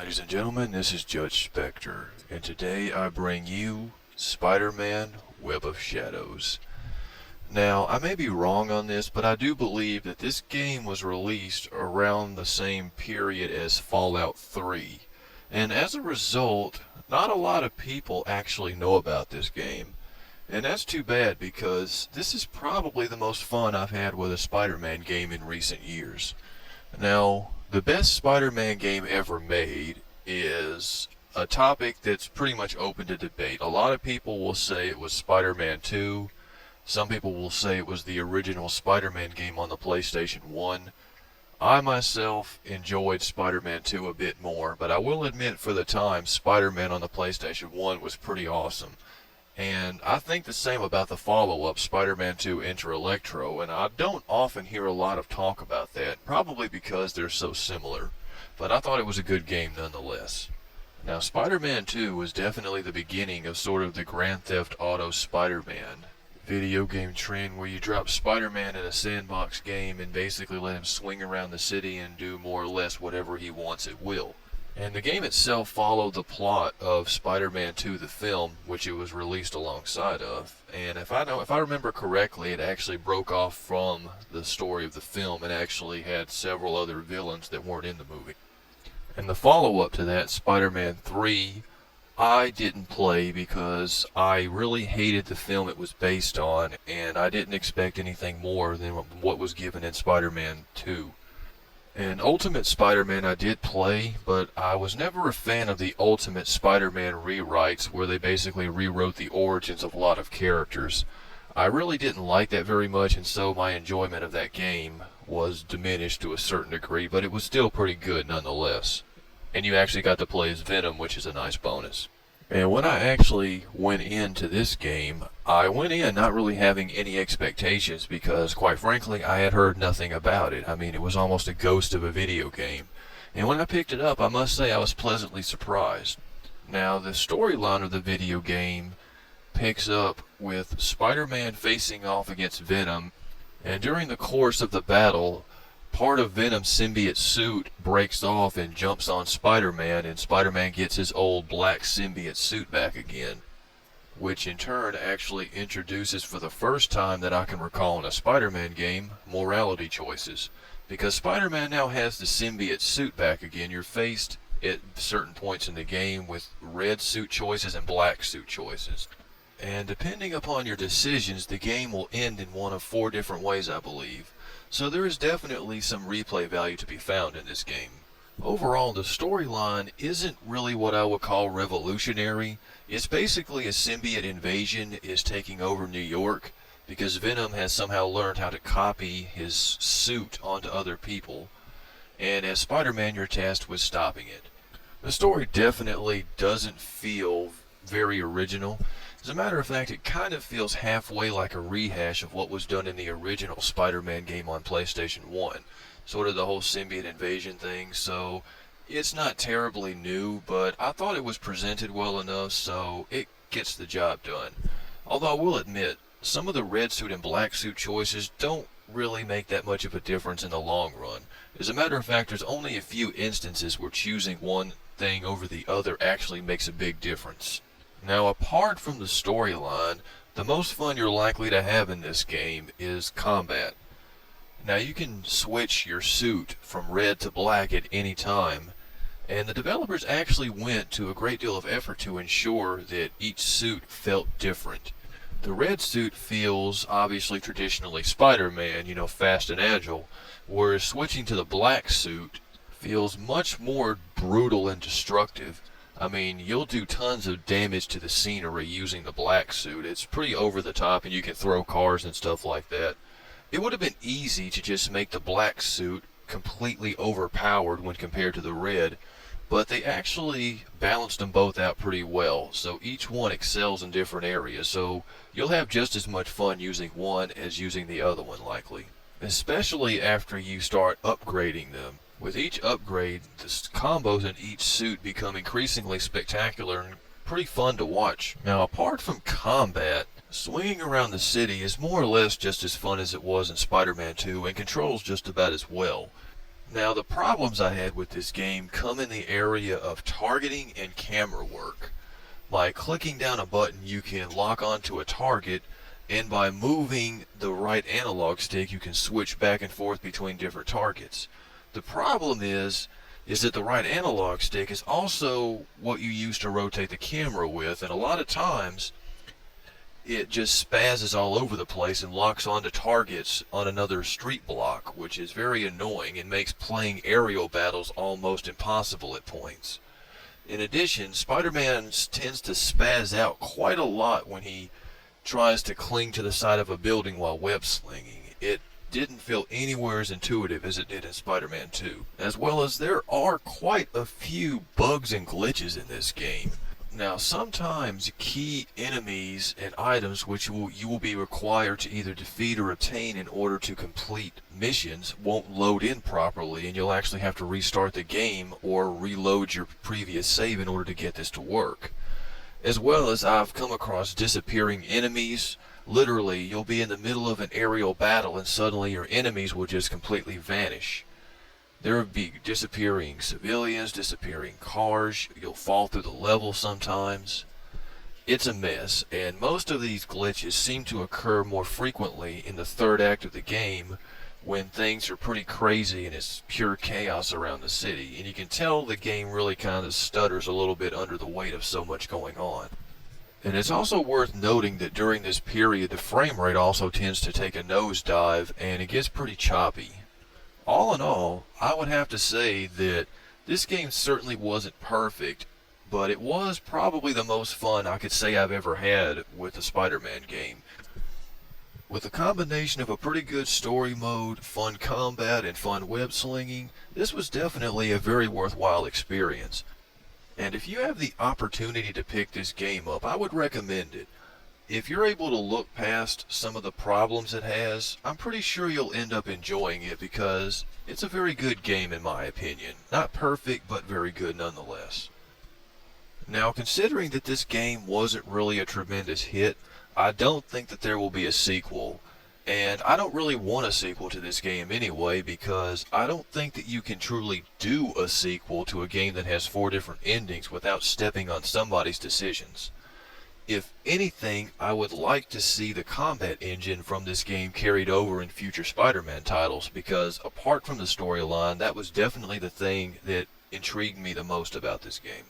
Ladies and gentlemen, this is JudgeSpektre, and today I bring you Spider-Man Web of Shadows. Now, I may be wrong on this, but I do believe that this game was released around the same period as Fallout 3. And as a result, not a lot of people actually know about this game. And that's too bad because this is probably the most fun I've had with a Spider-Man game in recent years. Now, the best Spider-Man game ever made is a topic that's pretty much open to debate. A lot of people will say it was Spider-Man 2. Some people will say it was the original Spider-Man game on the PlayStation 1. I myself enjoyed Spider-Man 2 a bit more, but I will admit for the time, Spider-Man on the PlayStation 1 was pretty awesome. And I think the same about the follow-up, Spider-Man 2 Enter Electro, and I don't often hear a lot of talk about that, probably because they're so similar. But I thought it was a good game nonetheless. Now, Spider-Man 2 was definitely the beginning of sort of the Grand Theft Auto Spider-Man video game trend where you drop Spider-Man in a sandbox game and basically let him swing around the city and do more or less whatever he wants at will. And the game itself followed the plot of Spider-Man 2 the film, which it was released alongside of. And if I remember correctly, it actually broke off from the story of the film and actually had several other villains that weren't in the movie. And the follow-up to that, Spider-Man 3, I didn't play because I really hated the film it was based on, and I didn't expect anything more than what was given in Spider-Man 2. And Ultimate Spider-Man I did play, but I was never a fan of the Ultimate Spider-Man rewrites where they basically rewrote the origins of a lot of characters. I really didn't like that very much, and so my enjoyment of that game was diminished to a certain degree, but it was still pretty good nonetheless. And you actually got to play as Venom, which is a nice bonus. And when I actually went into this game, I went in not really having any expectations because, quite frankly, I had heard nothing about it. I mean, it was almost a ghost of a video game. And when I picked it up, I must say I was pleasantly surprised. Now, the storyline of the video game picks up with Spider-Man facing off against Venom, and during the course of the battle, part of Venom's symbiote suit breaks off and jumps on Spider-Man, and Spider-Man gets his old black symbiote suit back again, which in turn actually introduces, for the first time that I can recall in a Spider-Man game, morality choices. Because Spider-Man now has the symbiote suit back again, you're faced at certain points in the game with red suit choices and black suit choices. And depending upon your decisions, the game will end in one of 4 different ways, I believe. So there is definitely some replay value to be found in this game. Overall, the storyline isn't really what I would call revolutionary. It's basically a symbiote invasion is taking over New York because Venom has somehow learned how to copy his suit onto other people. And as Spider-Man, you're tasked with stopping it. The story definitely doesn't feel very original. As a matter of fact, it kind of feels halfway like a rehash of what was done in the original Spider-Man game on PlayStation 1. Sort of the whole symbiote invasion thing, so it's not terribly new, but I thought it was presented well enough, so it gets the job done. Although I will admit, some of the red suit and black suit choices don't really make that much of a difference in the long run. As a matter of fact, there's only a few instances where choosing one thing over the other actually makes a big difference. Now, apart from the storyline, the most fun you're likely to have in this game is combat. Now, you can switch your suit from red to black at any time, and the developers actually went to a great deal of effort to ensure that each suit felt different. The red suit feels obviously traditionally Spider-Man, fast and agile, whereas switching to the black suit feels much more brutal and destructive. I mean, you'll do tons of damage to the scenery using the black suit. It's pretty over the top and you can throw cars and stuff like that. It would have been easy to just make the black suit completely overpowered when compared to the red, but they actually balanced them both out pretty well, so each one excels in different areas, so you'll have just as much fun using one as using the other one likely. Especially after you start upgrading them. With each upgrade, the combos in each suit become increasingly spectacular and pretty fun to watch. Now, apart from combat, swinging around the city is more or less just as fun as it was in Spider-Man 2 and controls just about as well. Now, the problems I had with this game come in the area of targeting and camera work. By clicking down a button, you can lock onto a target, and by moving the right analog stick, you can switch back and forth between different targets. The problem is that the right analog stick is also what you use to rotate the camera with, and a lot of times it just spazzes all over the place and locks onto targets on another street block, which is very annoying and makes playing aerial battles almost impossible at points. In addition, Spider-Man tends to spaz out quite a lot when he tries to cling to the side of a building while web slinging. It didn't feel anywhere as intuitive as it did in Spider-Man 2, as well as there are quite a few bugs and glitches in this game. Now, sometimes key enemies and items which you will be required to either defeat or obtain in order to complete missions won't load in properly, and you'll actually have to restart the game or reload your previous save in order to get this to work. As well as I've come across disappearing enemies. Literally, you'll be in the middle of an aerial battle and suddenly your enemies will just completely vanish. There will be disappearing civilians, disappearing cars, you'll fall through the level sometimes. It's a mess, and most of these glitches seem to occur more frequently in the third act of the game when things are pretty crazy and it's pure chaos around the city, and you can tell the game really kind of stutters a little bit under the weight of so much going on. And it's also worth noting that during this period the frame rate also tends to take a nosedive and it gets pretty choppy. All in all, I would have to say that this game certainly wasn't perfect, but it was probably the most fun I could say I've ever had with a Spider-Man game. With a combination of a pretty good story mode, fun combat, and fun web slinging, this was definitely a very worthwhile experience. And if you have the opportunity to pick this game up, I would recommend it. If you're able to look past some of the problems it has, I'm pretty sure you'll end up enjoying it because it's a very good game in my opinion. Not perfect, but very good nonetheless. Now, considering that this game wasn't really a tremendous hit, I don't think that there will be a sequel. And I don't really want a sequel to this game anyway because I don't think that you can truly do a sequel to a game that has 4 different endings without stepping on somebody's decisions. If anything, I would like to see the combat engine from this game carried over in future Spider-Man titles because apart from the storyline, that was definitely the thing that intrigued me the most about this game.